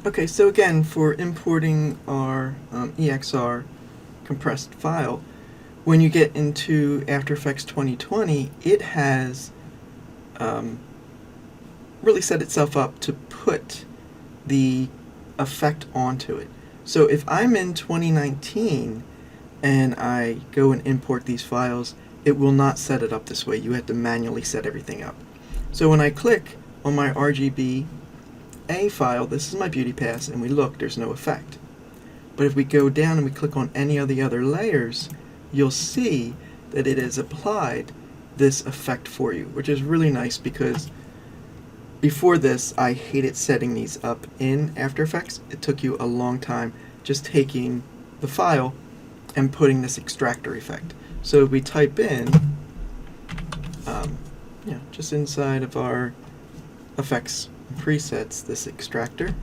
Okay, so again, for importing our EXR compressed file, when you get into After Effects 2020, it has really set itself up to put the effect onto it. So if I'm in 2019 and I go and import these files, it will not set it up this way. You have to manually set everything up. So when I click on my RGB A file, this is my beauty pass, and we look, there's no effect. But if we go down and we click on any of the other layers, you'll see that it has applied this effect for you, which is really nice because before this, I hated setting these up in After Effects. It took you a long time just taking the file and putting this extractor effect. So if we type in, just inside of our effects presets, this extractor,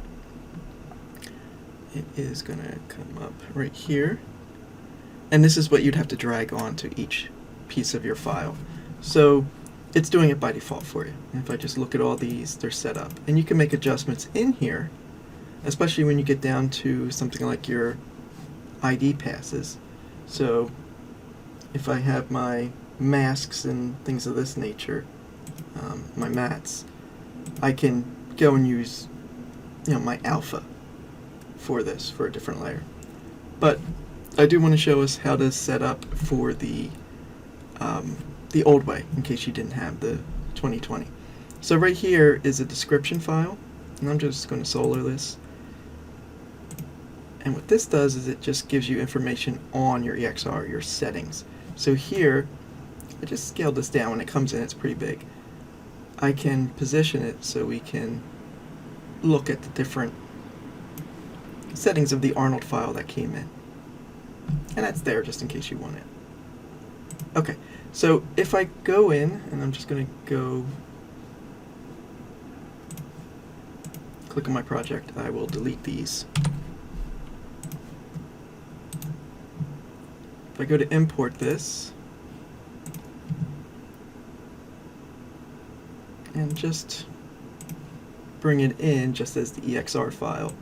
it is going to come up right here. And this is what you'd have to drag onto each piece of your file. So it's doing it by default for you. And if I just look at all these, they're set up. And you can make adjustments in here, especially when you get down to something like your ID passes. So if I have my masks and things of this nature, my mats, I can go and use my alpha for this, for a different layer. But I do want to show us how to set up for the old way, in case you didn't have the 2020. So right here is a description file, and I'm just going to solo this. And what this does is it just gives you information on your EXR, your settings. So here, I just scaled this down. When it comes in, it's pretty big. I can position it so we can look at the different settings of the Arnold file that came in. And that's there just in case you want it. Okay, so if I go in, and I'm just going to go click on my project, I will delete these. If I go to import this, and just bring it in just as the EXR file,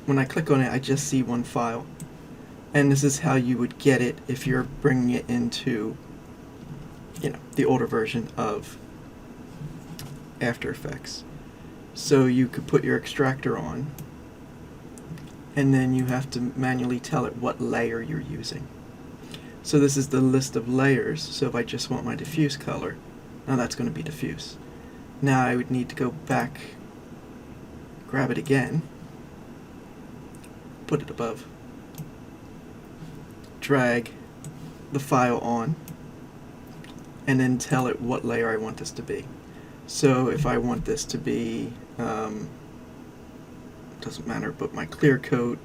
when I click on it, I just see one file. And this is how you would get it if you're bringing it into, the older version of After Effects. So you could put your extractor on, and then you have to manually tell it what layer you're using. So this is the list of layers. So if I just want my diffuse color, now that's going to be diffuse. Now I would need to go back, grab it again, put it above, drag the file on, and then tell it what layer I want this to be. So if I want this to be, doesn't matter, but my clear coat,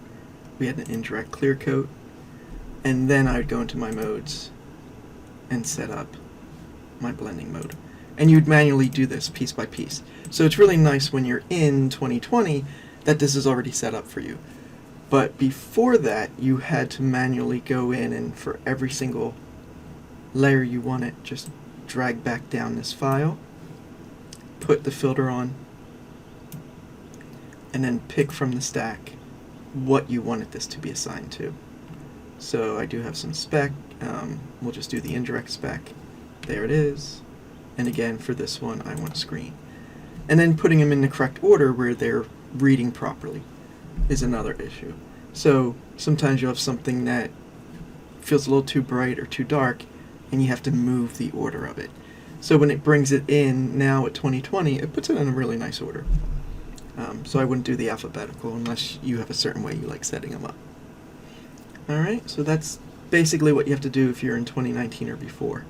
we had an indirect clear coat, and then I would go into my modes and set up my blending mode. And you'd manually do this piece by piece. So it's really nice when you're in 2020 that this is already set up for you. But before that, you had to manually go in and for every single layer you wanted, just drag back down this file, put the filter on, and then pick from the stack what you wanted this to be assigned to. So I do have some spec. We'll just do the indirect spec. There it is. And again, for this one, I want screen. And then putting them in the correct order where they're reading properly is another issue. So sometimes you'll have something that feels a little too bright or too dark, and you have to move the order of it. So when it brings it in now at 2020, it puts it in a really nice order. So I wouldn't do the alphabetical unless you have a certain way you like setting them up. Alright, so that's basically what you have to do if you're in 2019 or before.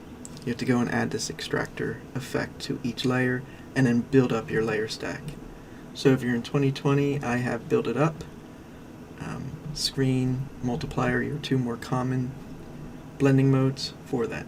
You have to go and add this extractor effect to each layer and then build up your layer stack. So if you're in 2020, I have built it up. Screen, multiplier, your two more common blending modes for that.